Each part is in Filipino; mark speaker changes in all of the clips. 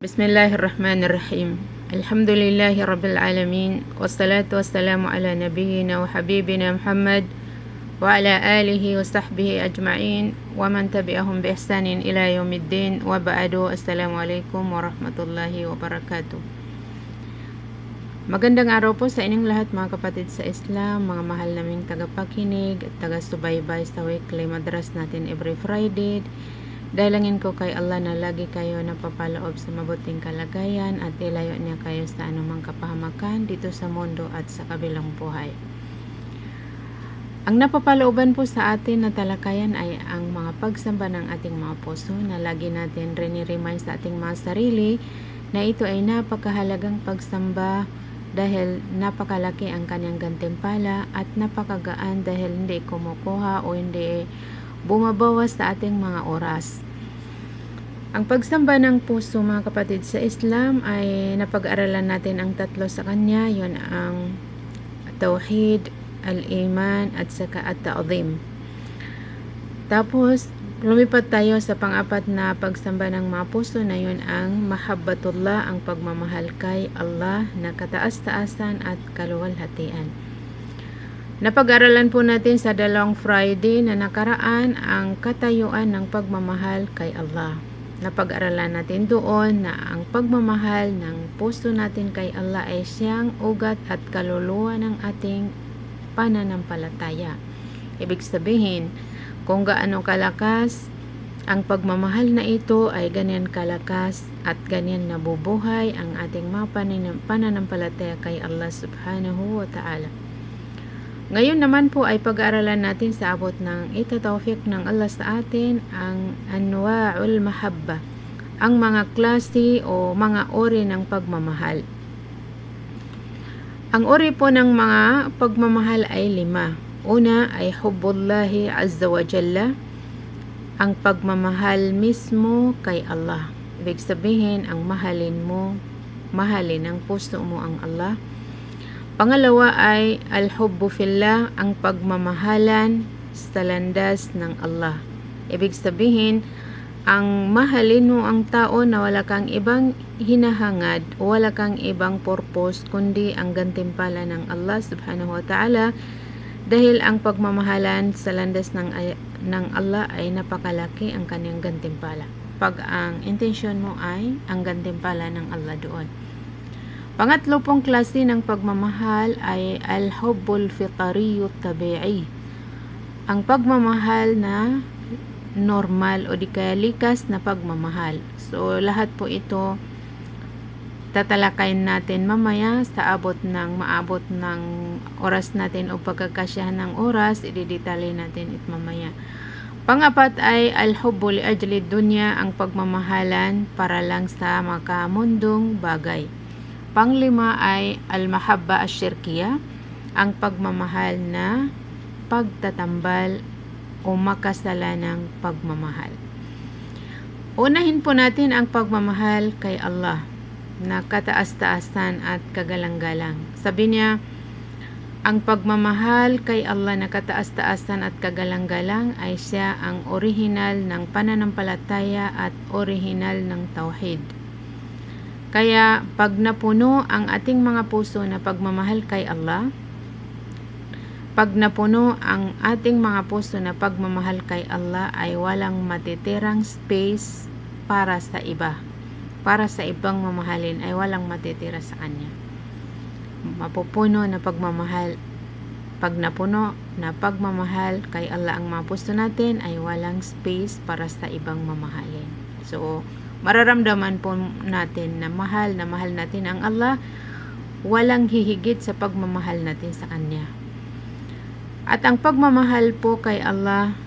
Speaker 1: Bismillahirrahmanirrahim. Alhamdulillahi rabbil alamin. Wassalatu wassalamu ala nabiyyina wa habibina Muhammad wa ala alihi wa sahbihi ajma'in wa man tabi'ahum bi ihsanin ila yaumiddin wa ba'du. Assalamualaikum warahmatullahi wabarakatuh. Magandang araw po sa inyong lahat mga kapatid sa Islam, mga mahal naming tagapakinig at taga-subaybay sa weekly madras natin every Friday. Dalangin ko kay Allah na lagi kayo napapaloob sa mabuting kalagayan at ilayo niya kayo sa anumang kapahamakan dito sa mundo at sa kabilang buhay. Ang napapalooban po sa atin na talakayan ay ang mga pagsamba ng ating mga puso na lagi natin rini-remind sa ating mga sarili na ito ay napakahalagang pagsamba dahil napakalaki ang kanyang gantimpala at napakagaan dahil hindi kumukuha o hindi bumabawas sa ating mga oras. Ang pagsamba ng puso mga kapatid sa Islam ay napag-aralan natin ang tatlo sa kanya. Yun ang Tauhid, Al-Iman at saka At-Ta'zim. Tapos lumipat tayo sa pang-apat na pagsamba ng mga puso na yun ang Mahabbatullah, ang pagmamahal kay Allah na kataas-taasan at kaluwalhatian. Napag-aralan po natin sa dalawang Friday na nakaraan ang katayuan ng pagmamahal kay Allah. Napag-aralan natin doon na ang pagmamahal ng puso natin kay Allah ay siyang ugat at kaluluwa ng ating pananampalataya. Ibig sabihin, kung gaano kalakas ang pagmamahal na ito ay ganyan kalakas at ganyan nabubuhay ang ating mga pananampalataya kay Allah subhanahu wa ta'ala. Ngayon naman po ay pag-aaralan natin sa abot ng itatawfiq ng Allah sa atin ang anwa'ul mahabba, ang mga klase o mga uri ng pagmamahal. Ang uri po ng mga pagmamahal ay 5. Una ay hubbullahi azza wa jalla, ang pagmamahal mismo kay Allah. Ibig sabihin, ang mahalin ng puso mo ang Allah. Pangalawa ay al-hubbu fillah, ang pagmamahalan sa landas ng Allah. Ibig sabihin, ang mahalin mo ang tao na wala kang ibang hinahangad, wala kang ibang purpose, kundi ang gantimpala ng Allah subhanahu wa ta'ala, dahil ang pagmamahalan sa landas ng Allah ay napakalaki ang kanyang gantimpala. Pag ang intensyon mo ay ang gantimpala ng Allah doon. Pangatlo pong klase ng pagmamahal ay al-hubbul fitariyut tabi'i, ang pagmamahal na normal o di kaya likas na pagmamahal. So lahat po ito tatalakayin natin mamaya sa maabot ng oras natin o pagkakasyahan ng oras, ididetali natin ito mamaya. Pangapat ay al-hubbu li ajli dunya, ang pagmamahalan para lang sa makamundong bagay. Panglima ay al-mahabba ash-shirkiyah, ang pagmamahal na pagtatambal o makasalanang pagmamahal. Unahin po natin ang pagmamahal kay Allah na kataas-taasan at kagalang-galang. Sabi niya, ang pagmamahal kay Allah na kataas-taasan at kagalang-galang ay siya ang orihinal ng pananampalataya at orihinal ng tauhid. Kaya pag napuno ang ating mga puso na pagmamahal kay Allah, pag napuno ang ating mga puso na pagmamahal kay Allah, ay walang matitirang space para sa iba. Para sa ibang mamahalin ay walang matitira sa kanya. Mapupuno na pagmamahal. Pag napuno na pagmamahal kay Allah ang mga puso natin, ay walang space para sa ibang mamahalin. So, mararamdaman po natin na mahal natin ang Allah, walang hihigit sa pagmamahal natin sa Kanya. At ang pagmamahal po kay Allah,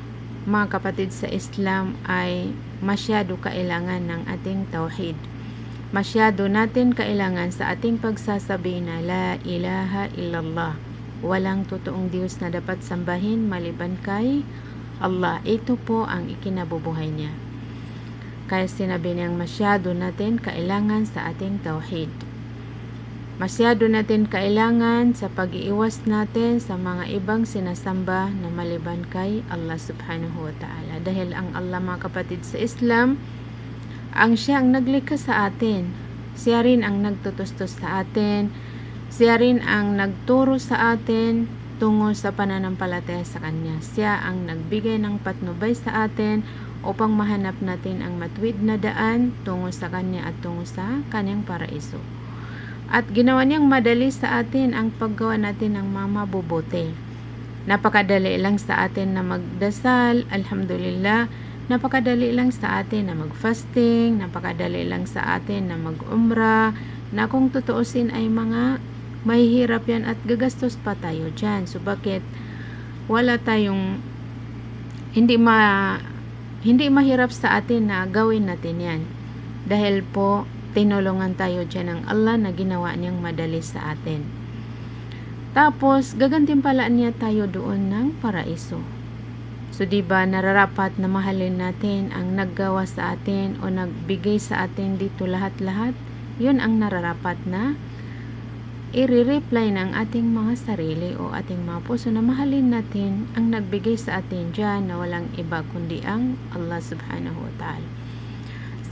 Speaker 1: mga kapatid sa Islam, ay masyado kailangan ng ating tauhid. Masyado natin kailangan sa ating pagsasabi na la ilaha illallah, walang totoong Diyos na dapat sambahin maliban kay Allah. Ito po ang ikinabubuhay niya. Kaya sinabi niyang masyado natin kailangan sa ating tauhid. Masyado natin kailangan sa pag-iiwas natin sa mga ibang sinasamba na maliban kay Allah subhanahu wa ta'ala. Dahil ang Allah, mga kapatid sa Islam, Siya ang naglikha sa atin. Siya rin ang nagtutustos sa atin. Siya rin ang nagturo sa atin tungo sa pananampalataya sa Kanya. Siya ang nagbigay ng patnubay sa atin upang mahanap natin ang matuwid na daan tungo sa Kanya at tungo sa Kanyang paraiso. At ginawa niyang madali sa atin ang paggawa natin ng mga mabubuti. Napakadali lang sa atin na magdasal, alhamdulillah. Napakadali lang sa atin na mag-fasting, napakadali lang sa atin na mag-umrah, na kung tutuusin ay mga mahihirap yan at gagastos pa tayo dyan. So bakit wala tayong hindi mahirap sa atin na gawin natin yan? Dahil po tinulungan tayo dyan ng Allah na ginawa niyang madali sa atin. Tapos gagantimpalaan niya tayo doon ng paraiso. So diba nararapat na mahalin natin ang naggawa sa atin o nagbigay sa atin dito lahat-lahat? Yun ang nararapat na i-reply ng ating mga sarili o ating mga puso na mahalin natin ang nagbigay sa atin dyan na walang iba kundi ang Allah subhanahu wa ta'ala.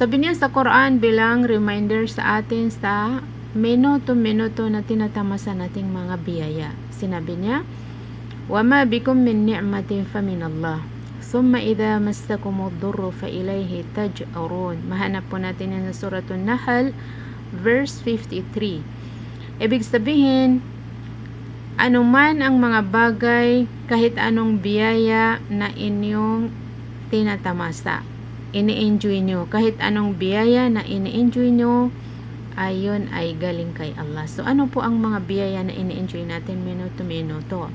Speaker 1: Sabi niya sa Quran bilang reminder sa atin sa minuto-minuto na tinatamasa nating mga biyaya. Sinabi niya, وَمَا بِكُم مِّن نِعْمَةٍ فَمِنَ اللَّهِ ثُمَّ إِذَا مَسَّكُمُ الضُّرُّ فَإِلَيْهِ تَجْأَرُونَ. Mahanap po natin yan sa Suratul Nahl verse 53. Ibig sabihin, anuman ang mga bagay, kahit anong biyaya na inyong tinatamasa, ini-enjoy nyo, kahit anong biyaya na ini-enjoy nyo, ayon ay galing kay Allah. So ano po ang mga biyaya na ini-enjoy natin minuto-minuto?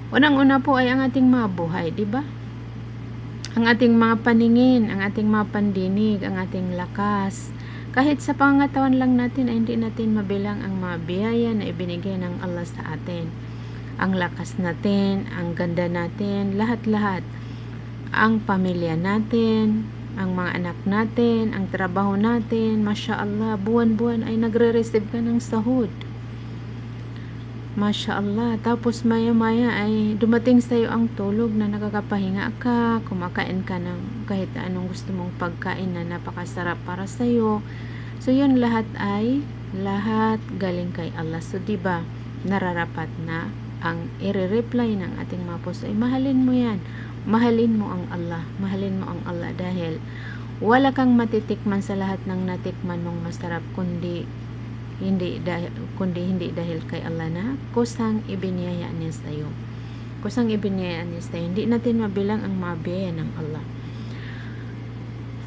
Speaker 1: Unang-una po ay ang ating mga buhay, di ba? Ang ating mga paningin, ang ating mga pandinig, ang ating lakas. Kahit sa pangatawan lang natin ay hindi natin mabilang ang mga biyaya na ibinigay ng Allah sa atin. Ang lakas natin, ang ganda natin, lahat-lahat. Ang pamilya natin, ang mga anak natin, ang trabaho natin, Masya Allah, buwan-buwan ay nagre-receive ka ng sahod. Masya Allah. Tapos maya-maya ay dumating sa iyo ang tulog na nakakapahinga ka, kumakain ka ng kahit anong gusto mong pagkain na napakasarap para sa iyo. So yun lahat galing kay Allah. So diba nararapat na ang i-reply ng ating mga puso ay mahalin mo yan. Mahalin mo ang Allah. Mahalin mo ang Allah dahil wala kang matitikman sa lahat ng natikman mong masarap kundi hindi dahil kay Allah na kusang ibiniyaya niya sa iyo. Kusang ibiniyaya niya sa iyo. Hindi natin mabilang ang mga biyaya ng Allah.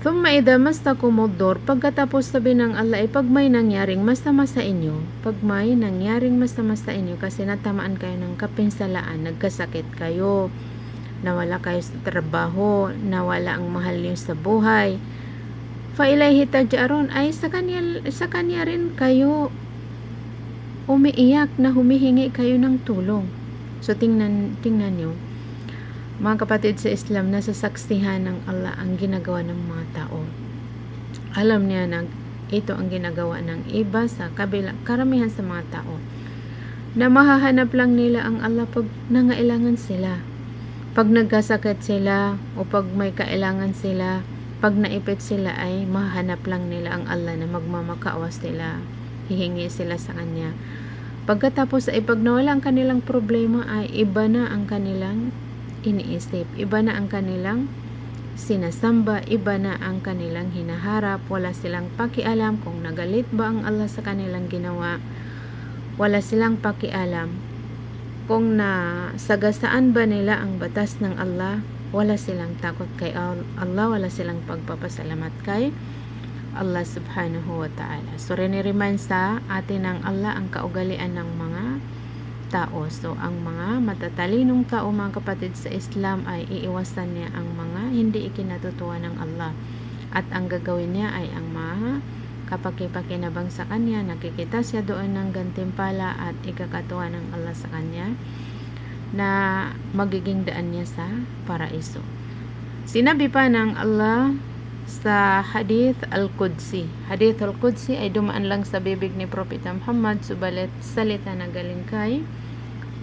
Speaker 1: Thumma idha mastakumud-dur, pagkatapos sabi ng Allah ay pag may nangyaring masama sa inyo, kasi natamaan kayo ng kapinsalaan, nagkasakit kayo, nawala kayo sa trabaho, nawala ang mahal niyo sa buhay, fa ilayhi taj'arun, ay sa kanya rin kayo umiiyak na humihingi kayo ng tulong. So tingnan niyo mga kapatid sa Islam, nasa saksihan ng Allah ang ginagawa ng mga tao. Alam niya na ito ang ginagawa ng iba sa karamihan sa mga tao, na mahahanap lang nila ang Allah pag nangailangan sila, pag nagkasakit sila o pag may kailangan sila, pag naipit sila ay mahanap lang nila ang Allah na magmamakaawa sila, hihingi sila sa Kanya. Pagkatapos ay pag nawala ang kanilang problema ay iba na ang kanilang iniisip, iba na ang kanilang sinasamba, iba na ang kanilang hinaharap, wala silang pakialam kung nagalit ba ang Allah sa kanilang ginawa, wala silang pakialam kung nasagasaan ba nila ang batas ng Allah, wala silang takot kay Allah, wala silang pagpapasalamat kay Allah subhanahu wa ta'ala. So riniremind sa atin ng Allah ang kaugalian ng mga tao. So ang mga matatalinong tao, mga kapatid sa Islam, ay iiwasan niya ang mga hindi ikinatutuwa ng Allah, at ang gagawin niya ay ang mga kapakipakinabang sa Kanya, nakikita siya doon ng gantimpala at ikakatuwa ng Allah sa Kanya na magiging daan niya sa paraiso. Sinabi pa ng Allah sa Hadith Al-Qudsi. Hadith Al-Qudsi ay dumaan lang sa bibig ni Prophet Muhammad, subalit salita na galing kay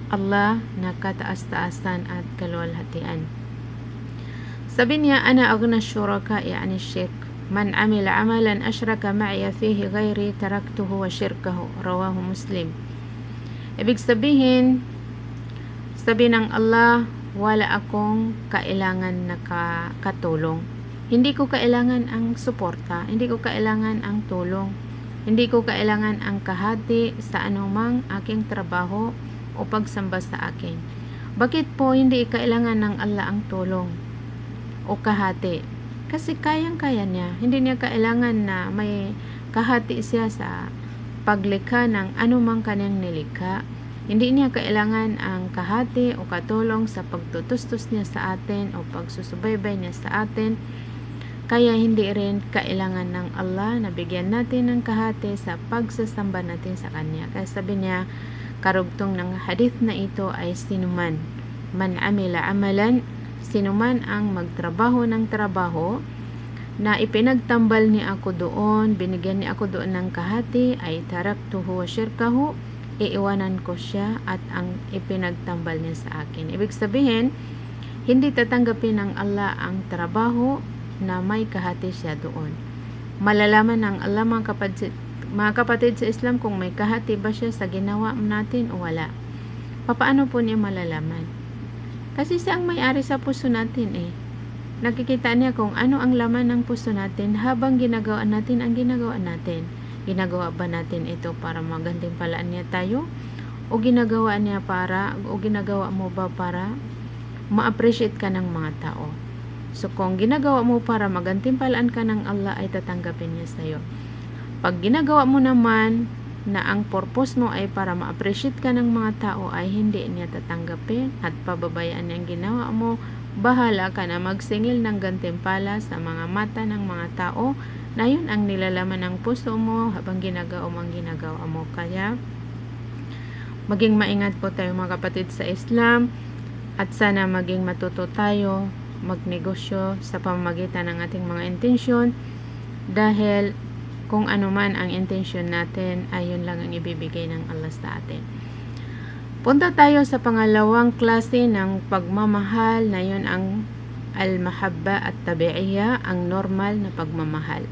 Speaker 1: Allah na kataas-taasan at kaluwalhatian. Sabi niya, ana aghna syuraka, yani syirk. Man amila amalan ashraka ma'iya fihi ghairi taraktuhu wa shirkahu. Rawahu Muslim. Ibig sabihin, sabi ng Allah, wala akong kailangan na katulong. Hindi ko kailangan ang suporta, hindi ko kailangan ang tulong, hindi ko kailangan ang kahati sa anumang aking trabaho o pagsamba sa akin. Bakit po hindi kailangan ng Allah ang tulong o kahati? Kasi kayang-kaya niya. Hindi niya kailangan na may kahati siya sa paglikha ng anumang kanyang nilikha. Hindi niya kailangan ang kahati o katulong sa pagtutustos niya sa atin o pagsusubaybay niya sa atin. Kaya hindi rin kailangan ng Allah na bigyan natin ng kahati sa pagsasamba natin sa Kanya. Kaya sabi niya, karugtong ng hadith na ito ay sinuman. Man amila amalan, sinuman ang magtrabaho ng trabaho na ipinagtambal niya ako doon, binigyan niya ako doon ng kahati, ay taraktuhu wa shirkahu, iiwanan ko siya at ang ipinagtambal niya sa akin. Ibig sabihin, hindi tatanggapin ng Allah ang trabaho na may kahati siya doon. Malalaman ng Allah mga kapatid sa Islam kung may kahati ba siya sa ginawa natin o wala. Paano po niya malalaman? Kasi siya ang may-ari sa puso natin eh. Nakikita niya kung ano ang laman ng puso natin habang ginagawa natin ang ginagawa natin. Ginagawa ba natin ito para magantimpalaan niya tayo? O ginagawa mo ba para ma-appreciate ka ng mga tao? So kung ginagawa mo para magantimpalaan ka ng Allah, ay tatanggapin niya sa'yo. Pag ginagawa mo naman na ang purpose mo ay para ma-appreciate ka ng mga tao, ay hindi niya tatanggapin at pababayaan niya ang ginawa mo. Bahala ka na magsingil ng gantimpala sa mga mata ng mga tao na yun ang nilalaman ng puso mo habang ginagawa mo. Kaya maging maingat po tayo mga kapatid sa Islam at sana maging matuto tayo magnegosyo sa pamamagitan ng ating mga intensyon, dahil kung ano man ang intensyon natin ay yun lang ang ibibigay ng Allah sa atin. Punta tayo sa pangalawang klase ng pagmamahal, na yun ang al-mahabba at tabi'iyya, ang normal na pagmamahal.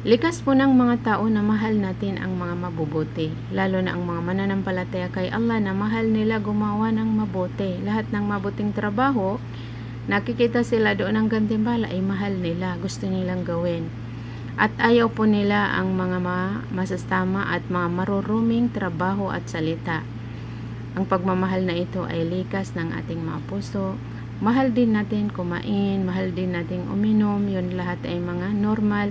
Speaker 1: Likas po ng mga tao na mahal natin ang mga mabubuti, lalo na ang mga mananampalataya kay Allah na mahal nila gumawa ng mabuti. Lahat ng mabuting trabaho, nakikita sila doon ang gantimpala ay mahal nila, gusto nilang gawin. At ayaw po nila ang mga masasama at mga maruruming trabaho at salita. Ang pagmamahal na ito ay likas ng ating mga puso. Mahal din natin kumain, mahal din natin uminom, yun lahat ay mga normal.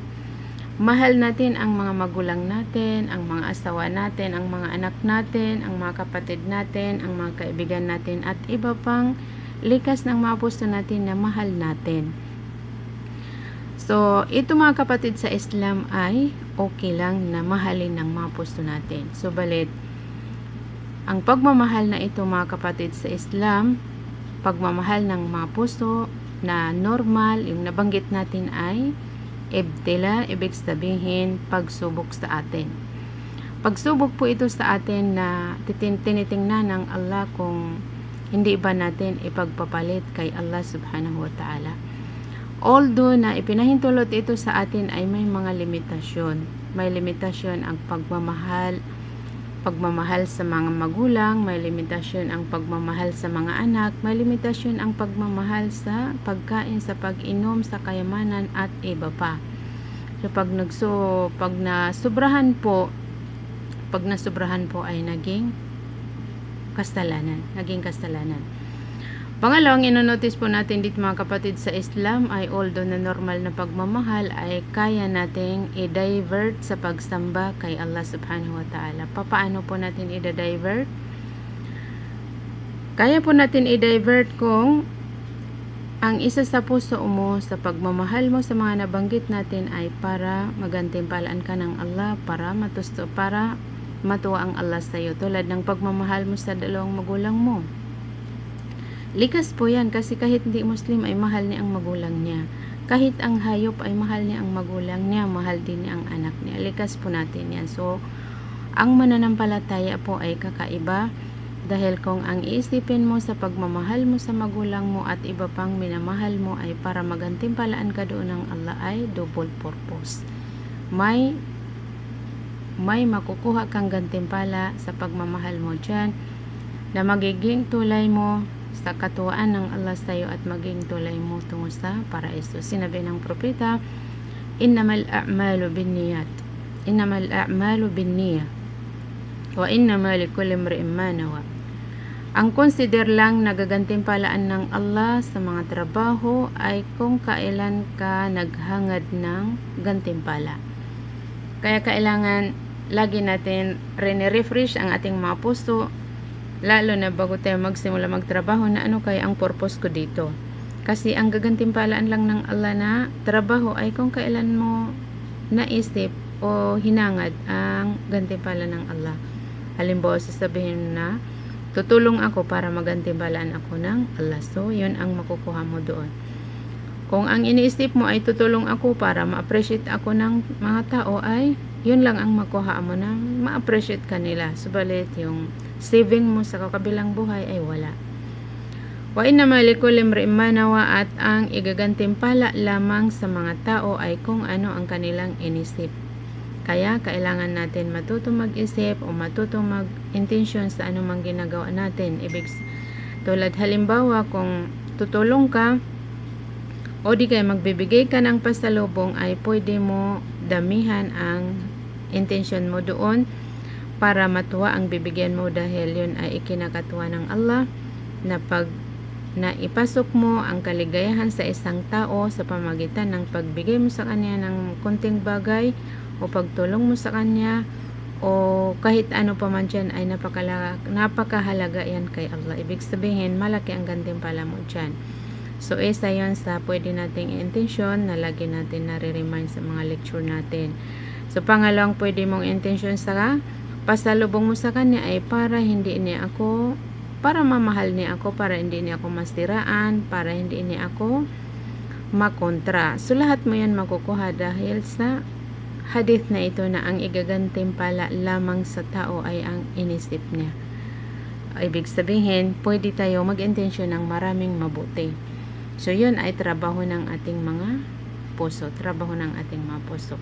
Speaker 1: Mahal natin ang mga magulang natin, ang mga asawa natin, ang mga anak natin, ang mga kapatid natin, ang mga kaibigan natin, at iba pang likas ng mga puso natin na mahal natin. So, ito mga kapatid sa Islam ay okay lang na mahalin ng mga puso natin. So, balit, ang pagmamahal na ito mga kapatid sa Islam, pagmamahal ng mga puso na normal, yung nabanggit natin ay ibtila, ibig sabihin pagsubok sa atin. Pagsubok po ito sa atin na tinitingnan ng Allah kung hindi ba natin ipagpapalit kay Allah subhanahu wa ta'ala. Although na ipinahintulot ito sa atin ay may mga limitasyon. May limitasyon ang pagmamahal sa mga magulang, may limitasyon ang pagmamahal sa mga anak, may limitasyon ang pagmamahal sa pagkain, sa pag-inom, sa kayamanan at iba pa. So pag nasubrahan po ay naging kasalanan. Pangalawang inonotice po natin dito mga kapatid sa Islam ay although na normal na pagmamahal ay kaya nating i-divert sa pagsamba kay Allah subhanahu wa ta'ala. Paano po natin i-divert? Kaya po natin i-divert kung ang isa sa puso mo sa pagmamahal mo sa mga nabanggit natin ay para magantimpalaan ka ng Allah, para matuwa ang Allah sa iyo, tulad ng pagmamahal mo sa dalawang magulang mo. Likas po yan kasi kahit hindi Muslim ay mahal niya ang magulang niya. Kahit ang hayop ay mahal niya ang magulang niya, mahal din niya ang anak niya. Likas po natin yan. So, ang mananampalataya po ay kakaiba. Dahil kung ang iisipin mo sa pagmamahal mo sa magulang mo at iba pang minamahal mo ay para magantimpalaan ka doon ng Allah, ay double purpose. May makukuha kang gantimpala sa pagmamahal mo dyan, na magiging tulay mo sa katuwaan ng Allah sa iyo at maging tulay mo tungo sa paraiso. Sinabi ng propeta, innamal a'malu binniyat, innamal a'malu binniyah, wa innamal likulli imri'in ma nawa. Ang consider lang nagagantimpalaan ng Allah sa mga trabaho ay kung kailan ka naghangad ng gantimpala. Kaya kailangan lagi natin refresh ang ating mga puso, lalo na bago tayo magsimula magtrabaho, na ano kaya ang purpose ko dito. Kasi ang gagantimpalaan lang ng Allah na trabaho ay kung kailan mo naisip o hinangad ang gantimpala ng Allah. Halimbawa, sasabihin na, tutulong ako para magantimpalaan ako ng Allah. So, yun ang makukuha mo doon. Kung ang iniisip mo ay tutulong ako para ma-appreciate ako ng mga tao, ay yun lang ang makuha mo na ma-appreciate kanila. Subalit, yung saving mo sa kakabilang buhay ay wala. Wa innamal likulli imri'in ma nawa, at ang igagantimpala lamang sa mga tao ay kung ano ang kanilang inisip. Kaya kailangan natin matuto mag-isip o matuto mag-intensyon sa anumang ginagawa natin. Tulad halimbawa, kung tutulong ka o di kaya magbibigay ka ng pasalubong, ay pwede mo damihan ang intensyon mo doon para matuwa ang bibigyan mo, dahil yun ay ikinakatuwa ng Allah na pag ipasok mo ang kaligayahan sa isang tao sa pamagitan ng pagbigay mo sa kanya ng kunting bagay o pagtulong mo sa kanya o kahit ano pa man dyan, ay napakahalaga yan kay Allah. Ibig sabihin, malaki ang gantimpala mo dyan. So, isa yun sa pwede nating intensyon na lagi natin nare-remind sa mga lecture natin. So, pangalawang pwede mong intensyon sa pasalubong mo sa kanya ay para mamahal niya ako, para hindi niya ako mastiraan, para hindi niya ako makontra. So, lahat mo yan makukuha dahil sa hadith na ito, na ang igagantimpala lamang sa tao ay ang inisip niya. Ibig sabihin, pwede tayo mag-intensyon ng maraming mabuti. So, yun ay trabaho ng ating mga puso. Trabaho ng ating mga puso.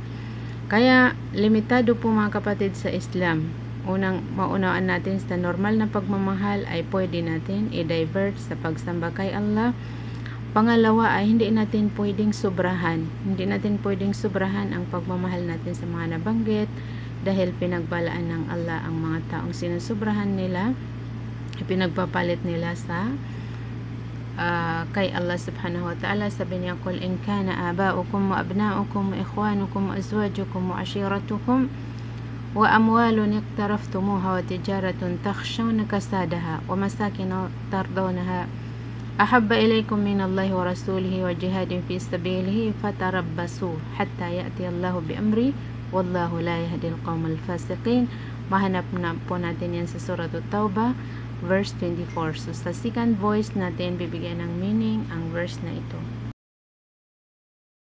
Speaker 1: Kaya, limitado po mga kapatid sa Islam. Unang maunawaan natin sa normal na pagmamahal ay pwede natin i-divert sa pagsamba kay Allah. Pangalawa ay hindi natin pwedeng sobrahan. Hindi natin pwedeng sobrahan ang pagmamahal natin sa mga nabanggit, dahil pinagbalaan ng Allah ang mga taong sinusobrahan nila, pinagpapalit nila sa kay Allah subhanahu wa ta'ala. Sabi niya, qul in kana aba'ukum wa abna'ukum wa ikhwanukum wa azwajukum wa ashiratukum wa amwalun iqtaraftumuha wa tijaratun takhshawna kasadaha wa masakin tardawnaha ahabba ilaykum min Allahi wa rasulihi wa jihadin fi sabilihi fatarabbasu hatta ya'ti Allahu bi amri wallahu la yahdi al-qawmal fasiqin. Mahanap na po natin yan sa Surah At-Tawbah verse 24. So sa second voice natin bibigyan ng meaning ang verse na ito.